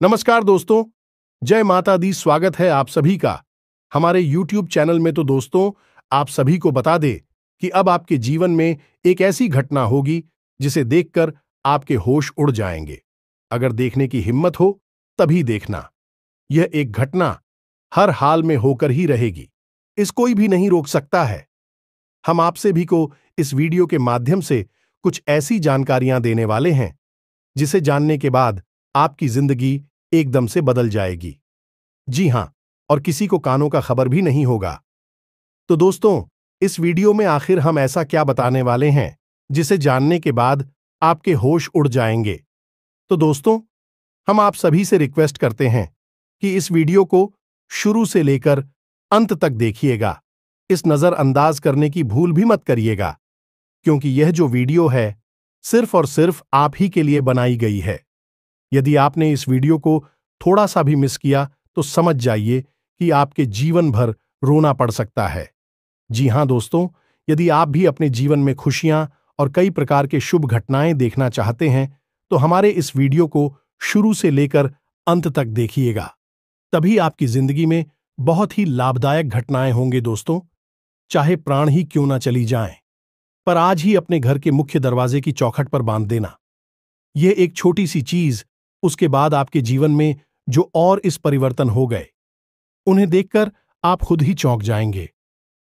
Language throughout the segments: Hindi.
नमस्कार दोस्तों, जय माता दी। स्वागत है आप सभी का हमारे YouTube चैनल में। तो दोस्तों, आप सभी को बता दे कि अब आपके जीवन में एक ऐसी घटना होगी जिसे देखकर आपके होश उड़ जाएंगे। अगर देखने की हिम्मत हो तभी देखना। यह एक घटना हर हाल में होकर ही रहेगी, इस कोई भी नहीं रोक सकता है। हम आपसे भी को इस वीडियो के माध्यम से कुछ ऐसी जानकारियां देने वाले हैं जिसे जानने के बाद आपकी जिंदगी एकदम से बदल जाएगी। जी हां, और किसी को कानों का खबर भी नहीं होगा। तो दोस्तों, इस वीडियो में आखिर हम ऐसा क्या बताने वाले हैं जिसे जानने के बाद आपके होश उड़ जाएंगे। तो दोस्तों, हम आप सभी से रिक्वेस्ट करते हैं कि इस वीडियो को शुरू से लेकर अंत तक देखिएगा। इस नजरअंदाज करने की भूल भी मत करिएगा, क्योंकि यह जो वीडियो है सिर्फ और सिर्फ आप ही के लिए बनाई गई है। यदि आपने इस वीडियो को थोड़ा सा भी मिस किया तो समझ जाइए कि आपके जीवन भर रोना पड़ सकता है। जी हां दोस्तों, यदि आप भी अपने जीवन में खुशियां और कई प्रकार के शुभ घटनाएं देखना चाहते हैं तो हमारे इस वीडियो को शुरू से लेकर अंत तक देखिएगा। तभी आपकी जिंदगी में बहुत ही लाभदायक घटनाएं होंगे दोस्तों, चाहे प्राण ही क्यों ना चली जाएं। पर आज ही अपने घर के मुख्य दरवाजे की चौखट पर बांध देना। यह एक छोटी सी चीज उसके बाद आपके जीवन में जो और इस परिवर्तन हो गए, उन्हें देखकर आप खुद ही चौंक जाएंगे।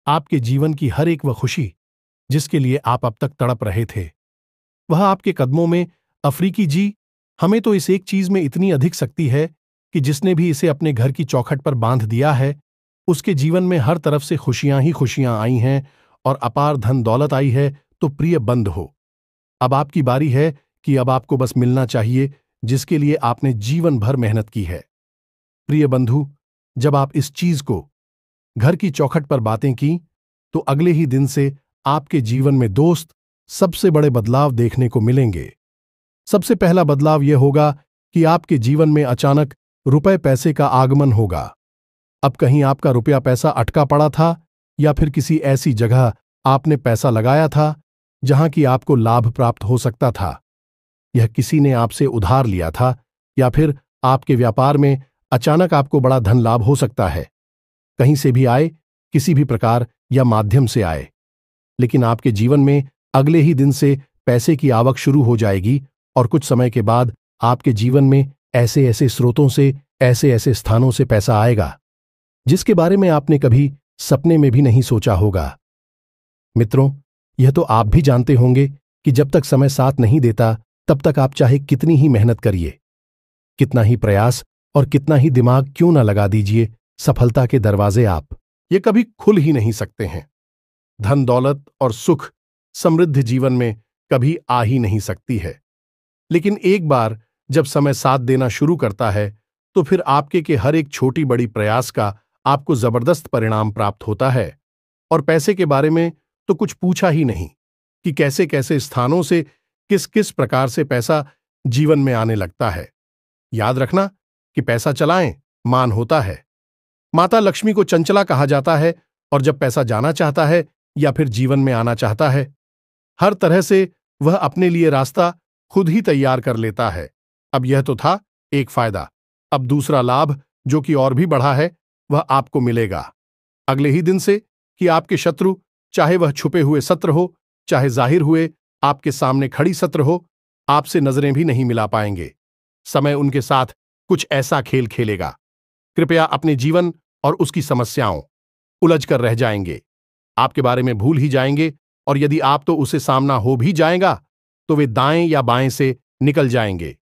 आपके जीवन की हर एक वह खुशी जिसके लिए आप अब तक तड़प रहे थे, वह आपके कदमों में। अफ्रीकी जी, हमें तो इस एक चीज में इतनी अधिक शक्ति है कि जिसने भी इसे अपने घर की चौखट पर बांध दिया है, उसके जीवन में हर तरफ से खुशियां ही खुशियां आई हैं और अपार धन दौलत आई है। तो प्रिय बंद हो, अब आपकी बारी है कि अब आपको बस मिलना चाहिए जिसके लिए आपने जीवन भर मेहनत की है। प्रिय बंधु, जब आप इस चीज को घर की चौखट पर बातें की तो अगले ही दिन से आपके जीवन में दोस्त सबसे बड़े बदलाव देखने को मिलेंगे। सबसे पहला बदलाव यह होगा कि आपके जीवन में अचानक रुपए पैसे का आगमन होगा। अब कहीं आपका रुपया पैसा अटका पड़ा था या फिर किसी ऐसी जगह आपने पैसा लगाया था जहां की आपको लाभ प्राप्त हो सकता था। यह किसी ने आपसे उधार लिया था या फिर आपके व्यापार में अचानक आपको बड़ा धन लाभ हो सकता है। कहीं से भी आए, किसी भी प्रकार या माध्यम से आए, लेकिन आपके जीवन में अगले ही दिन से पैसे की आवक शुरू हो जाएगी और कुछ समय के बाद आपके जीवन में ऐसे ऐसे स्रोतों से, ऐसे ऐसे स्थानों से पैसा आएगा जिसके बारे में आपने कभी सपने में भी नहीं सोचा होगा। मित्रों, यह तो आप भी जानते होंगे कि जब तक समय साथ नहीं देता तब तक आप चाहे कितनी ही मेहनत करिए, कितना ही प्रयास और कितना ही दिमाग क्यों ना लगा दीजिए, सफलता के दरवाजे ये कभी खुल ही नहीं सकते हैं। धन दौलत और सुख समृद्ध जीवन में कभी आ ही नहीं सकती है। लेकिन एक बार जब समय साथ देना शुरू करता है तो फिर आपके के हर एक छोटी बड़ी प्रयास का आपको जबरदस्त परिणाम प्राप्त होता है। और पैसे के बारे में तो कुछ पूछा ही नहीं कि कैसे कैसे स्थानों से किस किस प्रकार से पैसा जीवन में आने लगता है। याद रखना कि पैसा चलाएं मान होता है। माता लक्ष्मी को चंचला कहा जाता है और जब पैसा जाना चाहता है या फिर जीवन में आना चाहता है, हर तरह से वह अपने लिए रास्ता खुद ही तैयार कर लेता है। अब यह तो था एक फायदा। अब दूसरा लाभ जो कि और भी बढ़ा है वह आपको मिलेगा अगले ही दिन से कि आपके शत्रु, चाहे वह छुपे हुए शत्रु हो, चाहे जाहिर हुए आपके सामने खड़ी शत्रु हो, आपसे नजरें भी नहीं मिला पाएंगे। समय उनके साथ कुछ ऐसा खेल खेलेगा, कृपया अपने जीवन और उसकी समस्याओं उलझ कर रह जाएंगे, आपके बारे में भूल ही जाएंगे। और यदि आप तो उसे सामना हो भी जाएगा तो वे दाएं या बाएं से निकल जाएंगे,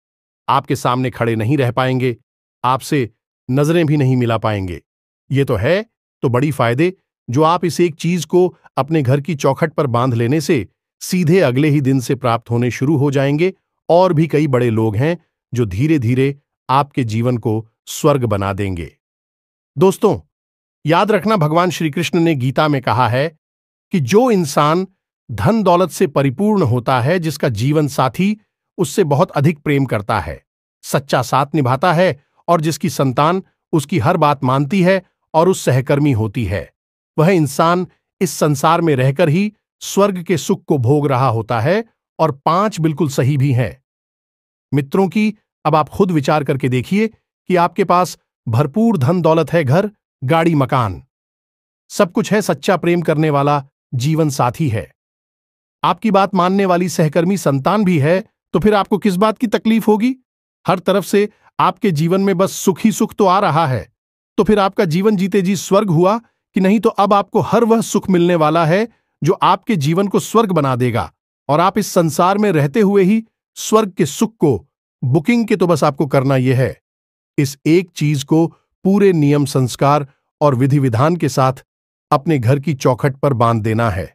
आपके सामने खड़े नहीं रह पाएंगे, आपसे नजरें भी नहीं मिला पाएंगे। ये तो है तो बड़ी फायदे जो आप इस एक चीज को अपने घर की चौखट पर बांध लेने से सीधे अगले ही दिन से प्राप्त होने शुरू हो जाएंगे। और भी कई बड़े लोग हैं जो धीरे धीरे आपके जीवन को स्वर्ग बना देंगे। दोस्तों, याद रखना, भगवान श्री कृष्ण ने गीता में कहा है कि जो इंसान धन दौलत से परिपूर्ण होता है, जिसका जीवन साथी उससे बहुत अधिक प्रेम करता है, सच्चा साथ निभाता है और जिसकी संतान उसकी हर बात मानती है और उस सहकर्मी होती है, वह इंसान इस संसार में रहकर ही स्वर्ग के सुख को भोग रहा होता है। और 5 बिल्कुल सही भी हैं। मित्रों की अब आप खुद विचार करके देखिए कि आपके पास भरपूर धन दौलत है, घर, गाड़ी, मकान, सब कुछ है, सच्चा प्रेम करने वाला जीवन साथी है, आपकी बात मानने वाली सहकर्मी संतान भी है, तो फिर आपको किस बात की तकलीफ होगी? हर तरफ से आपके जीवन में बस सुख ही सुख तो आ रहा है, तो फिर आपका जीवन जीते जी स्वर्ग हुआ कि नहीं? तो अब आपको हर वह सुख मिलने वाला है जो आपके जीवन को स्वर्ग बना देगा, और आप इस संसार में रहते हुए ही स्वर्ग के सुख को बुकिंग के तो बस आपको करना यह है, इस एक चीज को पूरे नियम, संस्कार और विधि विधान के साथ अपने घर की चौखट पर बांध देना है।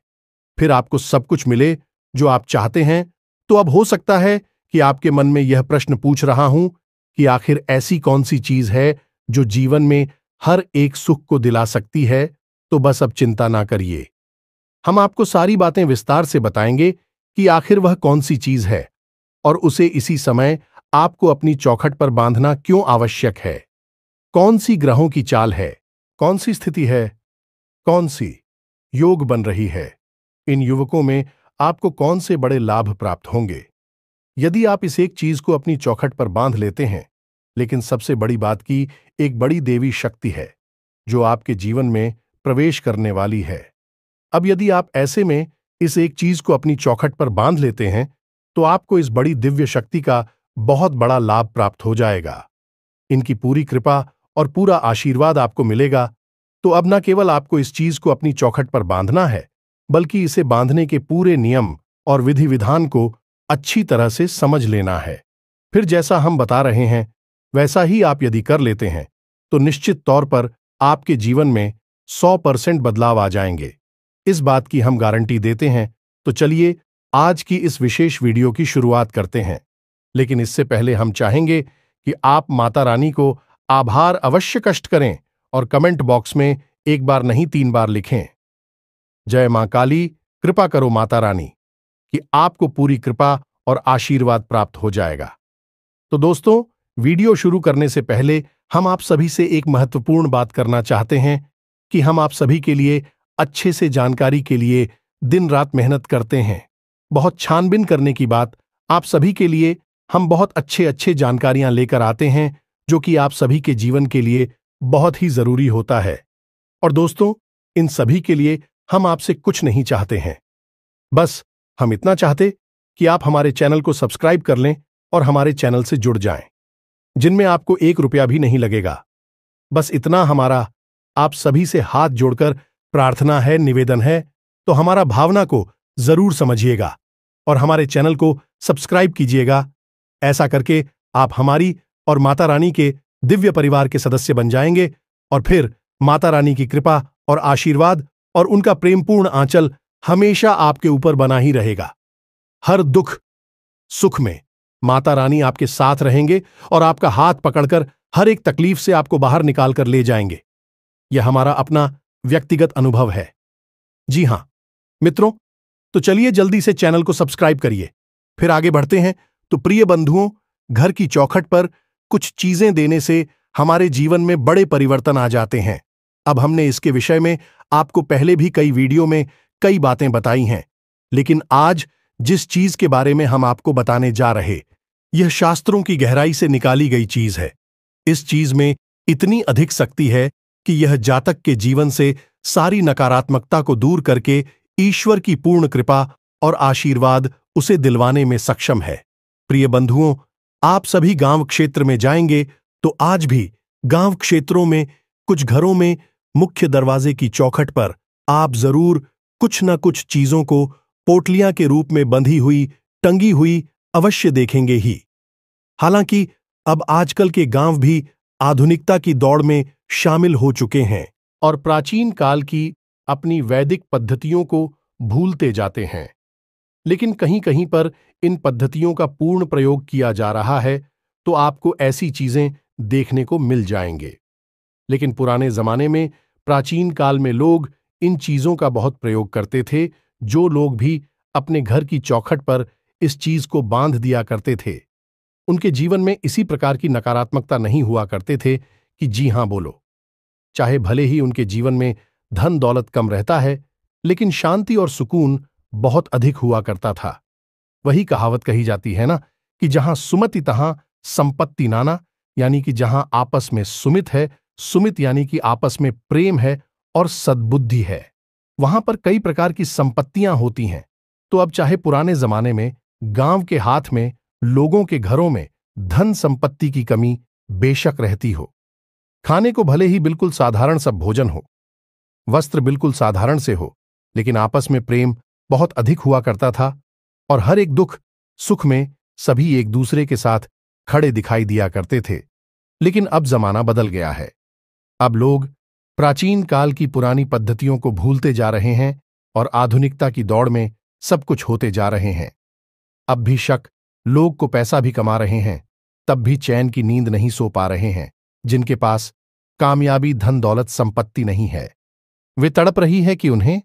फिर आपको सब कुछ मिले जो आप चाहते हैं। तो अब हो सकता है कि आपके मन में यह प्रश्न पूछ रहा हूं कि आखिर ऐसी कौन सी चीज है जो जीवन में हर एक सुख को दिला सकती है? तो बस अब चिंता ना करिए, हम आपको सारी बातें विस्तार से बताएंगे कि आखिर वह कौन सी चीज है और उसे इसी समय आपको अपनी चौखट पर बांधना क्यों आवश्यक है। कौन सी ग्रहों की चाल है, कौन सी स्थिति है, कौन सी योग बन रही है, इन युवकों में आपको कौन से बड़े लाभ प्राप्त होंगे यदि आप इस एक चीज को अपनी चौखट पर बांध लेते हैं। लेकिन सबसे बड़ी बात की एक बड़ी देवी शक्ति है जो आपके जीवन में प्रवेश करने वाली है। अब यदि आप ऐसे में इस एक चीज को अपनी चौखट पर बांध लेते हैं तो आपको इस बड़ी दिव्य शक्ति का बहुत बड़ा लाभ प्राप्त हो जाएगा। इनकी पूरी कृपा और पूरा आशीर्वाद आपको मिलेगा। तो अब न केवल आपको इस चीज को अपनी चौखट पर बांधना है, बल्कि इसे बांधने के पूरे नियम और विधि विधान को अच्छी तरह से समझ लेना है। फिर जैसा हम बता रहे हैं वैसा ही आप यदि कर लेते हैं तो निश्चित तौर पर आपके जीवन में 100% बदलाव आ जाएंगे, इस बात की हम गारंटी देते हैं। तो चलिए आज की इस विशेष वीडियो की शुरुआत करते हैं। लेकिन इससे पहले हम चाहेंगे कि आप माता रानी को आभार अवश्य कष्ट करें और कमेंट बॉक्स में 1 बार नहीं 3 बार लिखें, जय मां काली, कृपा करो माता रानी, कि आपको पूरी कृपा और आशीर्वाद प्राप्त हो जाएगा। तो दोस्तों, वीडियो शुरू करने से पहले हम आप सभी से एक महत्वपूर्ण बात करना चाहते हैं कि हम आप सभी के लिए अच्छे से जानकारी के लिए दिन रात मेहनत करते हैं। बहुत छानबीन करने की बात, आप सभी के लिए हम बहुत अच्छे जानकारियां लेकर आते हैं जो कि आप सभी के जीवन के लिए बहुत ही जरूरी होता है। और दोस्तों, इन सभी के लिए हम आपसे कुछ नहीं चाहते हैं, बस हम इतना चाहते कि आप हमारे चैनल को सब्सक्राइब कर लें और हमारे चैनल से जुड़ जाएं, जिनमें आपको 1 रुपया भी नहीं लगेगा। बस इतना हमारा आप सभी से हाथ जोड़कर प्रार्थना है, निवेदन है। तो हमारा भावना को जरूर समझिएगा और हमारे चैनल को सब्सक्राइब कीजिएगा। ऐसा करके आप हमारी और माता रानी के दिव्य परिवार के सदस्य बन जाएंगे और फिर माता रानी की कृपा और आशीर्वाद और उनका प्रेमपूर्ण आंचल हमेशा आपके ऊपर बना ही रहेगा। हर दुख सुख में माता रानी आपके साथ रहेंगे और आपका हाथ पकड़कर हर एक तकलीफ से आपको बाहर निकालकर ले जाएंगे। यह हमारा अपना व्यक्तिगत अनुभव है। जी हां मित्रों, तो चलिए जल्दी से चैनल को सब्सक्राइब करिए। फिर आगे बढ़ते हैं। तो प्रिय बंधुओं, घर की चौखट पर कुछ चीजें देने से हमारे जीवन में बड़े परिवर्तन आ जाते हैं। अब हमने इसके विषय में आपको पहले भी कई वीडियो में कई बातें बताई हैं, लेकिन आज जिस चीज के बारे में हम आपको बताने जा रहे, यह शास्त्रों की गहराई से निकाली गई चीज है। इस चीज में इतनी अधिक शक्ति है कि यह जातक के जीवन से सारी नकारात्मकता को दूर करके ईश्वर की पूर्ण कृपा और आशीर्वाद उसे दिलवाने में सक्षम है। प्रिय बंधुओं, आप सभी गांव क्षेत्र में जाएंगे तो आज भी गांव क्षेत्रों में कुछ घरों में मुख्य दरवाजे की चौखट पर आप जरूर कुछ न कुछ चीजों को पोटलियां के रूप में बंधी हुई, टंगी हुई अवश्य देखेंगे ही। हालांकि अब आजकल के गांव भी आधुनिकता की दौड़ में शामिल हो चुके हैं और प्राचीन काल की अपनी वैदिक पद्धतियों को भूलते जाते हैं, लेकिन कहीं कहीं पर इन पद्धतियों का पूर्ण प्रयोग किया जा रहा है, तो आपको ऐसी चीजें देखने को मिल जाएंगे। लेकिन पुराने जमाने में, प्राचीन काल में लोग इन चीजों का बहुत प्रयोग करते थे। जो लोग भी अपने घर की चौखट पर इस चीज को बांध दिया करते थे, उनके जीवन में इसी प्रकार की नकारात्मकता नहीं हुआ करते थे कि जी हां बोलो। चाहे भले ही उनके जीवन में धन दौलत कम रहता है, लेकिन शांति और सुकून बहुत अधिक हुआ करता था। वही कहावत कही जाती है ना कि जहां सुमति तहां संपत्ति नाना यानी कि जहां आपस में सुमित है, सुमित यानी कि आपस में प्रेम है और सद्बुद्धि है, वहां पर कई प्रकार की संपत्तियां होती हैं। तो अब चाहे पुराने जमाने में गांव के हाथ में, लोगों के घरों में धन संपत्ति की कमी बेशक रहती हो, खाने को भले ही बिल्कुल साधारण सा भोजन हो, वस्त्र बिल्कुल साधारण से हो, लेकिन आपस में प्रेम बहुत अधिक हुआ करता था और हर एक दुख सुख में सभी एक दूसरे के साथ खड़े दिखाई दिया करते थे। लेकिन अब जमाना बदल गया है। अब लोग प्राचीन काल की पुरानी पद्धतियों को भूलते जा रहे हैं और आधुनिकता की दौड़ में सब कुछ होते जा रहे हैं। अब भी शक लोग को पैसा भी कमा रहे हैं, तब भी चैन की नींद नहीं सो पा रहे हैं। जिनके पास कामयाबी, धन दौलत, संपत्ति नहीं है, वे तड़प रही है कि उन्हें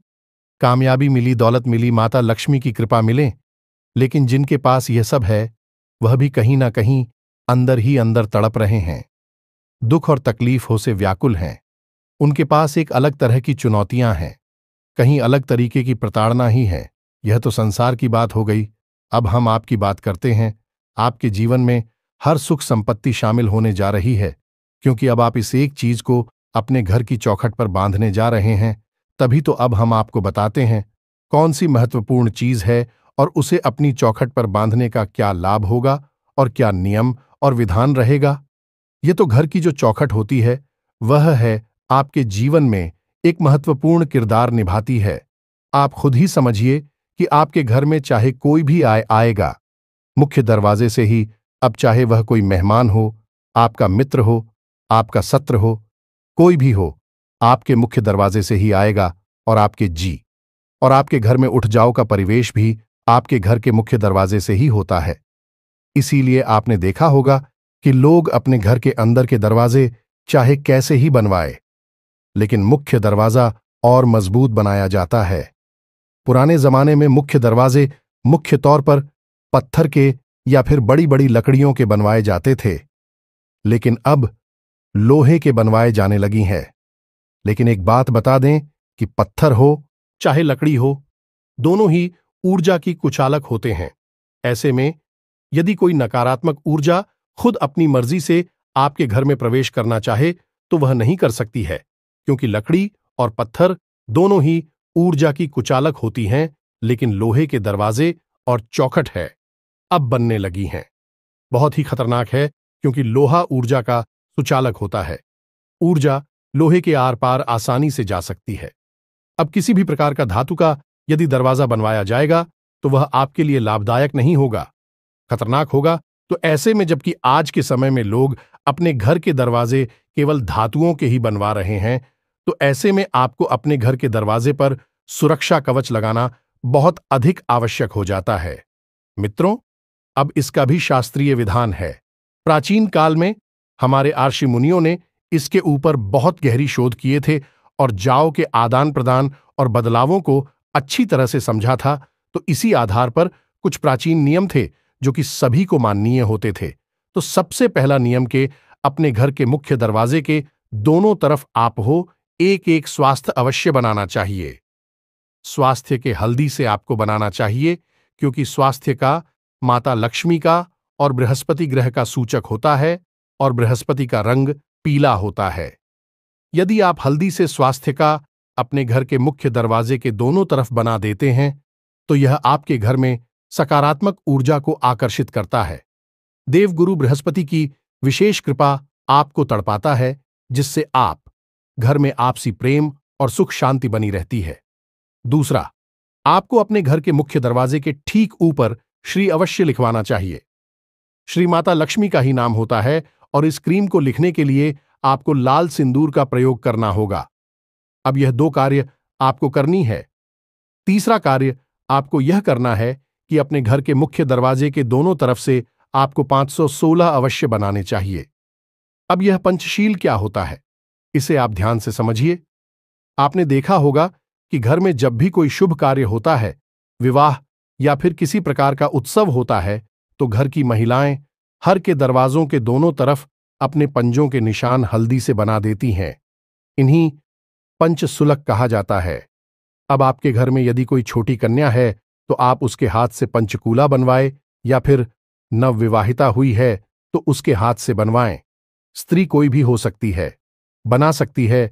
कामयाबी मिली, दौलत मिली, माता लक्ष्मी की कृपा मिले। लेकिन जिनके पास यह सब है वह भी कहीं ना कहीं अंदर ही अंदर तड़प रहे हैं, दुख और तकलीफों से व्याकुल हैं। उनके पास एक अलग तरह की चुनौतियां हैं, कहीं अलग तरीके की प्रताड़ना ही है। यह तो संसार की बात हो गई। अब हम आपकी बात करते हैं। आपके जीवन में हर सुख संपत्ति शामिल होने जा रही है, क्योंकि अब आप इस एक चीज को अपने घर की चौखट पर बांधने जा रहे हैं। तभी तो अब हम आपको बताते हैं कौन सी महत्वपूर्ण चीज है और उसे अपनी चौखट पर बांधने का क्या लाभ होगा और क्या नियम और विधान रहेगा। ये तो घर की जो चौखट होती है वह है आपके जीवन में एक महत्वपूर्ण किरदार निभाती है। आप खुद ही समझिए कि आपके घर में चाहे कोई भी आएगा, मुख्य दरवाजे से ही, अब चाहे वह कोई मेहमान हो, आपका मित्र हो, आपका सत्र हो, कोई भी हो, आपके मुख्य दरवाजे से ही आएगा और आपके घर में उठ जाओ का परिवेश भी आपके घर के मुख्य दरवाजे से ही होता है। इसीलिए आपने देखा होगा कि लोग अपने घर के अंदर के दरवाजे चाहे कैसे ही बनवाए, लेकिन मुख्य दरवाजा और मजबूत बनाया जाता है। पुराने जमाने में मुख्य दरवाजे मुख्य तौर पर पत्थर के या फिर बड़ी बड़ी लकड़ियों के बनवाए जाते थे, लेकिन अब लोहे के बनवाए जाने लगी हैं। लेकिन एक बात बता दें कि पत्थर हो चाहे लकड़ी हो, दोनों ही ऊर्जा की कुचालक होते हैं। ऐसे में यदि कोई नकारात्मक ऊर्जा खुद अपनी मर्जी से आपके घर में प्रवेश करना चाहे तो वह नहीं कर सकती है, क्योंकि लकड़ी और पत्थर दोनों ही ऊर्जा की कुचालक होती हैं। लेकिन लोहे के दरवाजे और चौखट है अब बनने लगी हैं। बहुत ही खतरनाक है, क्योंकि लोहा ऊर्जा का सुचालक होता है। ऊर्जा लोहे के आर पार आसानी से जा सकती है। अब किसी भी प्रकार का धातु का यदि दरवाजा बनवाया जाएगा तो वह आपके लिए लाभदायक नहीं होगा, खतरनाक होगा। तो ऐसे में जबकि आज के समय में लोग अपने घर के दरवाजे केवल धातुओं के ही बनवा रहे हैं, तो ऐसे में आपको अपने घर के दरवाजे पर सुरक्षा कवच लगाना बहुत अधिक आवश्यक हो जाता है। मित्रों, अब इसका भी शास्त्रीय विधान है। प्राचीन काल में हमारे ऋषि मुनियों ने इसके ऊपर बहुत गहरी शोध किए थे और जाओ के आदान प्रदान और बदलावों को अच्छी तरह से समझा था। तो इसी आधार पर कुछ प्राचीन नियम थे जो कि सभी को माननीय होते थे। तो सबसे पहला नियम के अपने घर के मुख्य दरवाजे के दोनों तरफ आप हो एक एक स्वास्थ्य अवश्य बनाना चाहिए। स्वास्थ्य के हल्दी से आपको बनाना चाहिए, क्योंकि स्वास्थ्य का माता लक्ष्मी का और बृहस्पति ग्रह का सूचक होता है और बृहस्पति का रंग पीला होता है। यदि आप हल्दी से स्वास्थ्य का अपने घर के मुख्य दरवाजे के दोनों तरफ बना देते हैं तो यह आपके घर में सकारात्मक ऊर्जा को आकर्षित करता है। देवगुरु बृहस्पति की विशेष कृपा आपको तड़पाता है, जिससे आप घर में आपसी प्रेम और सुख शांति बनी रहती है। दूसरा, आपको अपने घर के मुख्य दरवाजे के ठीक ऊपर श्री अवश्य लिखवाना चाहिए। श्री माता लक्ष्मी का ही नाम होता है और इस क्रीम को लिखने के लिए आपको लाल सिंदूर का प्रयोग करना होगा। अब यह 2 कार्य आपको करनी है। तीसरा कार्य आपको यह करना है कि अपने घर के मुख्य दरवाजे के दोनों तरफ से आपको 516 अवश्य बनाने चाहिए। अब यह पंचशील क्या होता है, इसे आप ध्यान से समझिए। आपने देखा होगा कि घर में जब भी कोई शुभ कार्य होता है, विवाह या फिर किसी प्रकार का उत्सव होता है, तो घर की महिलाएं हर के दरवाजों के दोनों तरफ अपने पंजों के निशान हल्दी से बना देती हैं। इन्हीं पंचसुलक कहा जाता है। अब आपके घर में यदि कोई छोटी कन्या है तो आप उसके हाथ से पंचकूला बनवाए, या फिर नवविवाहिता हुई है तो उसके हाथ से बनवाएं। स्त्री कोई भी हो सकती है, बना सकती है,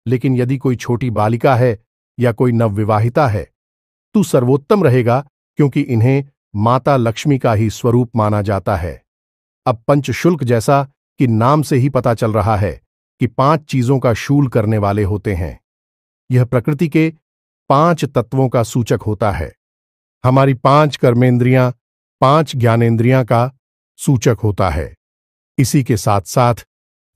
लेकिन यदि कोई छोटी बालिका है या कोई नवविवाहिता है तो सर्वोत्तम रहेगा, क्योंकि इन्हें माता लक्ष्मी का ही स्वरूप माना जाता है। अब पंचशुल्क, जैसा कि नाम से ही पता चल रहा है कि 5 चीजों का शूल करने वाले होते हैं। यह प्रकृति के 5 तत्वों का सूचक होता है। हमारी 5 कर्मेंद्रियां, 5 ज्ञानेंद्रियां का सूचक होता है। इसी के साथ साथ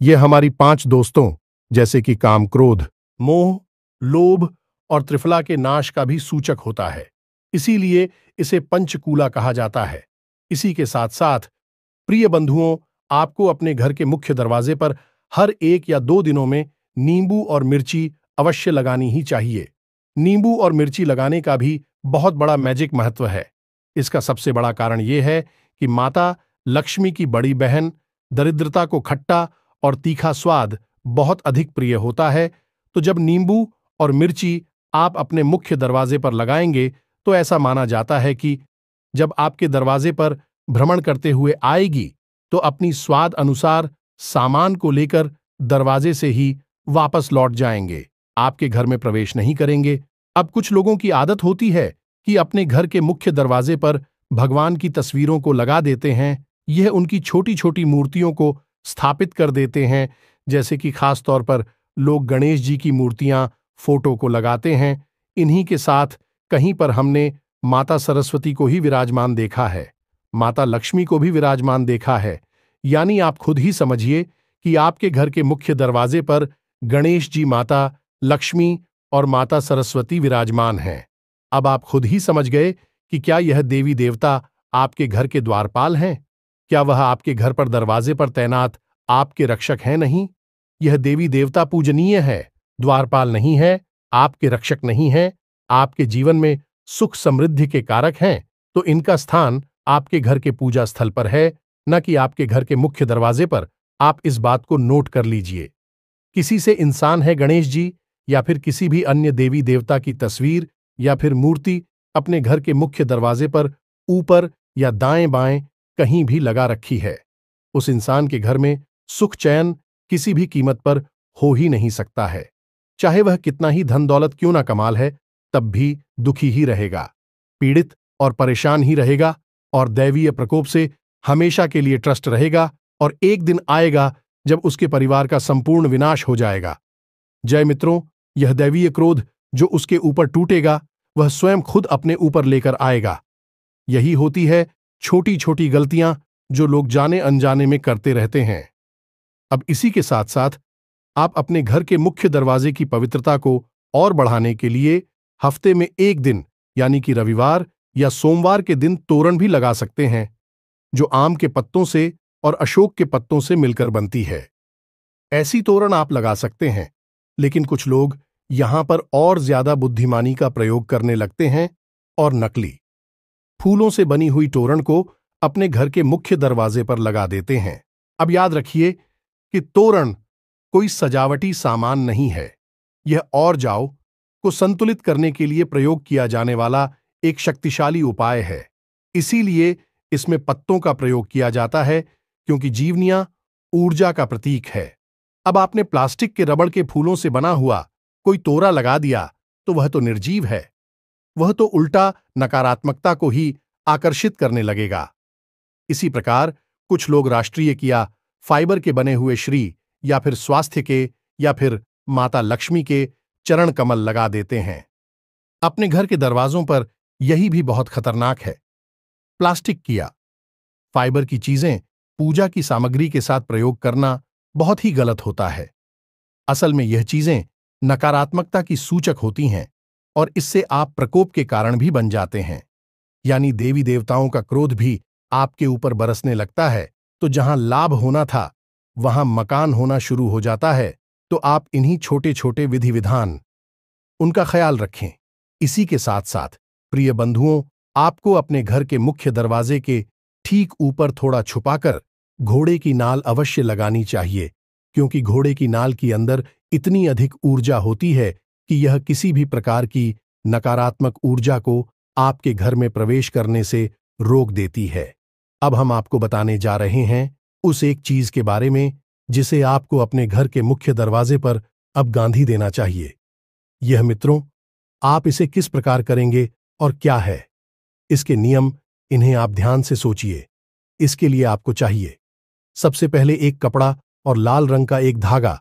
यह हमारी 5 दोस्तों, जैसे कि काम, क्रोध, मोह, लोभ और त्रिफला के नाश का भी सूचक होता है। इसीलिए इसे पंचकूला कहा जाता है। इसी के साथ साथ प्रिय बंधुओं, आपको अपने घर के मुख्य दरवाजे पर हर 1 या 2 दिनों में नींबू और मिर्ची अवश्य लगानी ही चाहिए। नींबू और मिर्ची लगाने का भी बहुत बड़ा मैजिक महत्व है। इसका सबसे बड़ा कारण यह है कि माता लक्ष्मी की बड़ी बहन दरिद्रता को खट्टा और तीखा स्वाद बहुत अधिक प्रिय होता है। तो जब नींबू और मिर्ची आप अपने मुख्य दरवाजे पर लगाएंगे तो ऐसा माना जाता है कि जब आपके दरवाजे पर भ्रमण करते हुए आएगी तो अपनी स्वाद अनुसार सामान को लेकर दरवाजे से ही वापस लौट जाएंगे, आपके घर में प्रवेश नहीं करेंगे। अब कुछ लोगों की आदत होती है कि अपने घर के मुख्य दरवाजे पर भगवान की तस्वीरों को लगा देते हैं। यह उनकी छोटी छोटी मूर्तियों को स्थापित कर देते हैं, जैसे कि खास तौर पर लोग गणेश जी की मूर्तियां, फोटो को लगाते हैं। इन्हीं के साथ कहीं पर हमने माता सरस्वती को ही विराजमान देखा है, माता लक्ष्मी को भी विराजमान देखा है। यानी आप खुद ही समझिए कि आपके घर के मुख्य दरवाजे पर गणेश जी, माता लक्ष्मी और माता सरस्वती विराजमान हैं। अब आप खुद ही समझ गए कि क्या यह देवी देवता आपके घर के द्वारपाल हैं? क्या वह आपके घर पर दरवाजे पर तैनात आपके रक्षक हैं? नहीं, यह देवी देवता पूजनीय है, द्वारपाल नहीं है, आपके रक्षक नहीं है, आपके जीवन में सुख समृद्धि के कारक हैं। तो इनका स्थान आपके घर के पूजा स्थल पर है, न कि आपके घर के मुख्य दरवाजे पर। आप इस बात को नोट कर लीजिए। किसी से इंसान है गणेश जी या फिर किसी भी अन्य देवी देवता की तस्वीर या फिर मूर्ति अपने घर के मुख्य दरवाजे पर ऊपर या दाएं बाएं कहीं भी लगा रखी है, उस इंसान के घर में सुख चैन किसी भी कीमत पर हो ही नहीं सकता है। चाहे वह कितना ही धन दौलत क्यों ना कमाल है, तब भी दुखी ही रहेगा, पीड़ित और परेशान ही रहेगा, और दैवीय प्रकोप से हमेशा के लिए त्रस्त रहेगा। और एक दिन आएगा जब उसके परिवार का संपूर्ण विनाश हो जाएगा। जय मित्रों, यह दैवीय क्रोध जो उसके ऊपर टूटेगा वह स्वयं खुद अपने ऊपर लेकर आएगा। यही होती है छोटी छोटी गलतियां जो लोग जाने अनजाने में करते रहते हैं। अब इसी के साथ साथ आप अपने घर के मुख्य दरवाजे की पवित्रता को और बढ़ाने के लिए हफ्ते में 1 दिन यानी कि रविवार या सोमवार के दिन तोरण भी लगा सकते हैं, जो आम के पत्तों से और अशोक के पत्तों से मिलकर बनती है। ऐसी तोरण आप लगा सकते हैं, लेकिन कुछ लोग यहां पर और ज्यादा बुद्धिमानी का प्रयोग करने लगते हैं और नकली फूलों से बनी हुई तोरण को अपने घर के मुख्य दरवाजे पर लगा देते हैं। अब याद रखिए कि तोरण कोई सजावटी सामान नहीं है, यह और जाओ को संतुलित करने के लिए प्रयोग किया जाने वाला एक शक्तिशाली उपाय है। इसीलिए इसमें पत्तों का प्रयोग किया जाता है, क्योंकि जीवनियां ऊर्जा का प्रतीक है। अब आपने प्लास्टिक के रबड़ के फूलों से बना हुआ कोई तोरा लगा दिया तो वह तो निर्जीव है, वह तो उल्टा नकारात्मकता को ही आकर्षित करने लगेगा। इसी प्रकार कुछ लोग राष्ट्रीय या फाइबर के बने हुए श्री या फिर स्वास्थ्य के या फिर माता लक्ष्मी के चरण कमल लगा देते हैं अपने घर के दरवाजों पर। यही भी बहुत खतरनाक है। प्लास्टिक किया फाइबर की चीजें पूजा की सामग्री के साथ प्रयोग करना बहुत ही गलत होता है। असल में यह चीजें नकारात्मकता की सूचक होती हैं और इससे आप प्रकोप के कारण भी बन जाते हैं। यानी देवी देवताओं का क्रोध भी आपके ऊपर बरसने लगता है, तो जहां लाभ होना था वहां मकान होना शुरू हो जाता है। तो आप इन्हीं छोटे छोटे विधि विधान उनका ख्याल रखें। इसी के साथ साथ प्रिय बंधुओं, आपको अपने घर के मुख्य दरवाजे के ठीक ऊपर थोड़ा छुपाकर घोड़े की नाल अवश्य लगानी चाहिए, क्योंकि घोड़े की नाल के अंदर इतनी अधिक ऊर्जा होती है कि यह किसी भी प्रकार की नकारात्मक ऊर्जा को आपके घर में प्रवेश करने से रोक देती है। अब हम आपको बताने जा रहे हैं उस एक चीज के बारे में जिसे आपको अपने घर के मुख्य दरवाजे पर अब गांधी देना चाहिए। यह मित्रों, आप इसे किस प्रकार करेंगे और क्या है इसके नियम, इन्हें आप ध्यान से सोचिए। इसके लिए आपको चाहिए सबसे पहले एक कपड़ा और लाल रंग का एक धागा।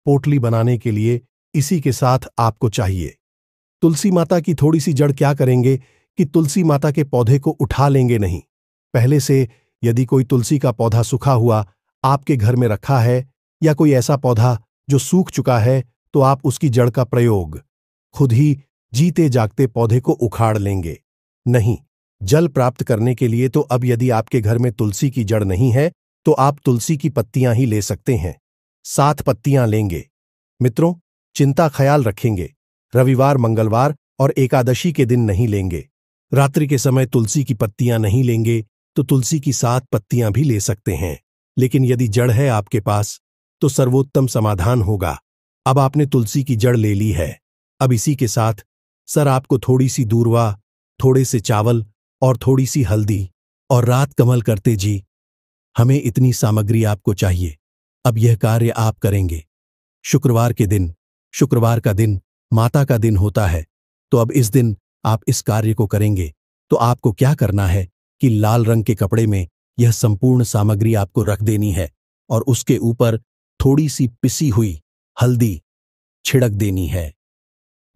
पोटली बनाने के लिए इसी के साथ आपको चाहिए तुलसी माता की थोड़ी सी जड़। क्या करेंगे कि तुलसी माता के पौधे को उठा लेंगे नहीं, पहले से यदि कोई तुलसी का पौधा सूखा हुआ आपके घर में रखा है या कोई ऐसा पौधा जो सूख चुका है, तो आप उसकी जड़ का प्रयोग खुद ही जीते जागते पौधे को उखाड़ लेंगे नहीं। जल प्राप्त करने के लिए तो अब यदि आपके घर में तुलसी की जड़ नहीं है तो आप तुलसी की पत्तियां ही ले सकते हैं। 7 पत्तियां लेंगे। मित्रों, चिंता ख्याल रखेंगे, रविवार, मंगलवार और एकादशी के दिन नहीं लेंगे। रात्रि के समय तुलसी की पत्तियां नहीं लेंगे तो तुलसी की 7 पत्तियां भी ले सकते हैं। लेकिन यदि जड़ है आपके पास तो सर्वोत्तम समाधान होगा। अब आपने तुलसी की जड़ ले ली है। अब इसी के साथ सर आपको थोड़ी सी दूर्वा, थोड़े से चावल और थोड़ी सी हल्दी और रात कमल करते जी, हमें इतनी सामग्री आपको चाहिए। अब यह कार्य आप करेंगे शुक्रवार के दिन। शुक्रवार का दिन माता का दिन होता है, तो अब इस दिन आप इस कार्य को करेंगे। तो आपको क्या करना है कि लाल रंग के कपड़े में यह संपूर्ण सामग्री आपको रख देनी है और उसके ऊपर थोड़ी सी पिसी हुई हल्दी छिड़क देनी है।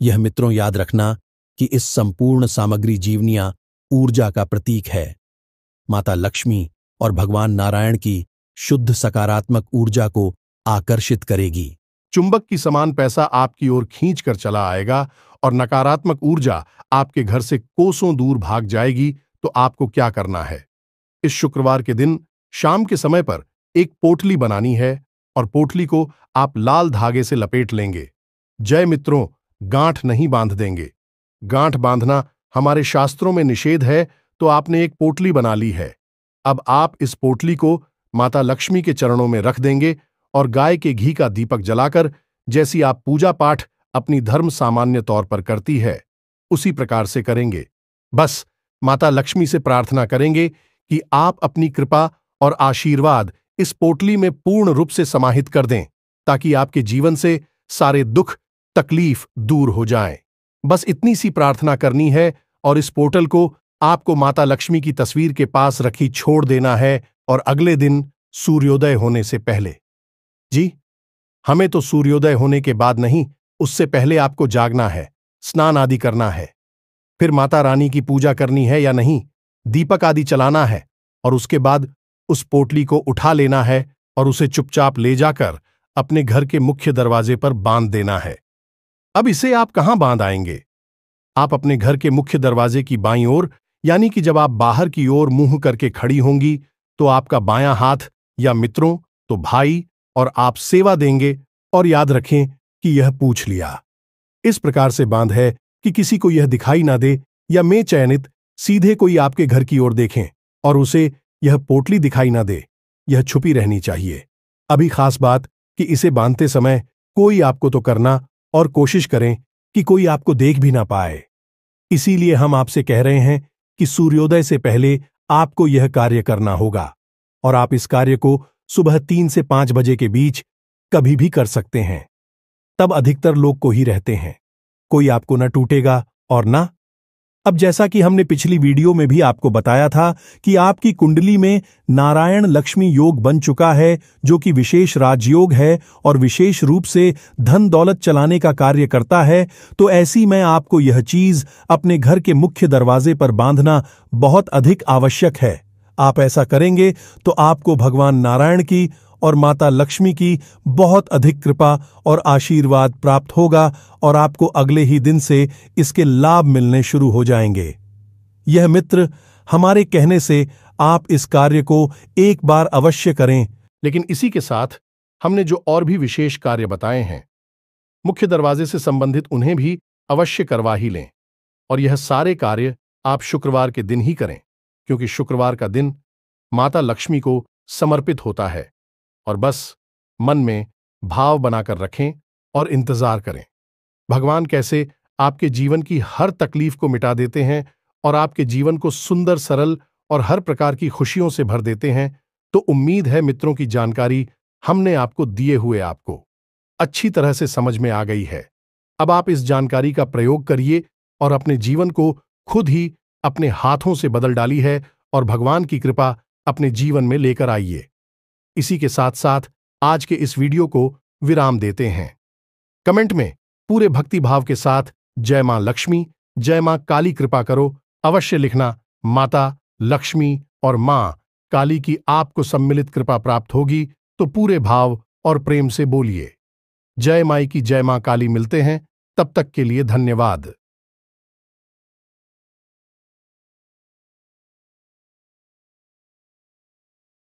यह मित्रों याद रखना कि इस संपूर्ण सामग्री जीवनिया ऊर्जा का प्रतीक है। माता लक्ष्मी और भगवान नारायण की शुद्ध सकारात्मक ऊर्जा को आकर्षित करेगी। चुंबक की समान पैसा आपकी ओर खींच कर चला आएगा और नकारात्मक ऊर्जा आपके घर से कोसों दूर भाग जाएगी। तो आपको क्या करना है, इस शुक्रवार के दिन शाम के समय पर एक पोटली बनानी है और पोटली को आप लाल धागे से लपेट लेंगे। जय मित्रों, गांठ नहीं बांध देंगे। गांठ बांधना हमारे शास्त्रों में निषेध है, तो आपने एक पोटली बना ली है। अब आप इस पोटली को माता लक्ष्मी के चरणों में रख देंगे और गाय के घी का दीपक जलाकर, जैसी आप पूजा पाठ अपनी धर्म सामान्य तौर पर करती है उसी प्रकार से करेंगे। बस माता लक्ष्मी से प्रार्थना करेंगे कि आप अपनी कृपा और आशीर्वाद इस पोटली में पूर्ण रूप से समाहित कर दें, ताकि आपके जीवन से सारे दुख तकलीफ दूर हो जाएं। बस इतनी सी प्रार्थना करनी है और इस पोटल को आपको माता लक्ष्मी की तस्वीर के पास रखी छोड़ देना है और अगले दिन सूर्योदय होने से पहले। जी, हमें तो सूर्योदय होने के बाद नहीं, उससे पहले आपको जागना है, स्नान आदि करना है, फिर माता रानी की पूजा करनी है या नहीं, दीपक आदि चलाना है और उसके बाद उस पोटली को उठा लेना है और उसे चुपचाप ले जाकर अपने घर के मुख्य दरवाजे पर बांध देना है। अब इसे आप कहां बांध आएंगे? आप अपने घर के मुख्य दरवाजे की बाईं ओर, यानी कि जब आप बाहर की ओर मुंह करके खड़ी होंगी तो आपका बायां हाथ, या मित्रों तो भाई, और आप सेवा देंगे। और याद रखें कि यह पूछ लिया इस प्रकार से बांध है कि किसी को यह दिखाई ना दे, या मैं चयनित सीधे कोई आपके घर की ओर देखें और उसे यह पोटली दिखाई ना दे। यह छुपी रहनी चाहिए। अभी खास बात कि इसे बांधते समय कोई आपको तो करना, और कोशिश करें कि कोई आपको देख भी ना पाए। इसीलिए हम आपसे कह रहे हैं कि सूर्योदय से पहले आपको यह कार्य करना होगा और आप इस कार्य को सुबह 3 से 5 बजे के बीच कभी भी कर सकते हैं। तब अधिकतर लोग को ही रहते हैं, कोई आपको न टूटेगा और ना। अब जैसा कि हमने पिछली वीडियो में भी आपको बताया था कि आपकी कुंडली में नारायण लक्ष्मी योग बन चुका है, जो कि विशेष राजयोग है और विशेष रूप से धन दौलत चलाने का कार्य करता है। तो ऐसी में आपको यह चीज अपने घर के मुख्य दरवाजे पर बांधना बहुत अधिक आवश्यक है। आप ऐसा करेंगे तो आपको भगवान नारायण की और माता लक्ष्मी की बहुत अधिक कृपा और आशीर्वाद प्राप्त होगा और आपको अगले ही दिन से इसके लाभ मिलने शुरू हो जाएंगे। यह मित्र, हमारे कहने से आप इस कार्य को एक बार अवश्य करें। लेकिन इसी के साथ हमने जो और भी विशेष कार्य बताए हैं, मुख्य दरवाजे से संबंधित उन्हें भी अवश्य करवा ही लें। और यह सारे कार्य आप शुक्रवार के दिन ही करें, क्योंकि शुक्रवार का दिन माता लक्ष्मी को समर्पित होता है। और बस मन में भाव बनाकर रखें और इंतजार करें भगवान कैसे आपके जीवन की हर तकलीफ को मिटा देते हैं और आपके जीवन को सुंदर, सरल और हर प्रकार की खुशियों से भर देते हैं। तो उम्मीद है मित्रों की जानकारी हमने आपको दिए हुए आपको अच्छी तरह से समझ में आ गई है। अब आप इस जानकारी का प्रयोग करिए और अपने जीवन को खुद ही अपने हाथों से बदल डाली है और भगवान की कृपा अपने जीवन में लेकर आइए। इसी के साथ साथ आज के इस वीडियो को विराम देते हैं। कमेंट में पूरे भक्ति भाव के साथ जय मां लक्ष्मी, जय मां काली कृपा करो अवश्य लिखना। माता लक्ष्मी और मां काली की आपको सम्मिलित कृपा प्राप्त होगी तो पूरे भाव और प्रेम से बोलिए जय माई की जय मां काली। मिलते हैं, तब तक के लिए धन्यवाद।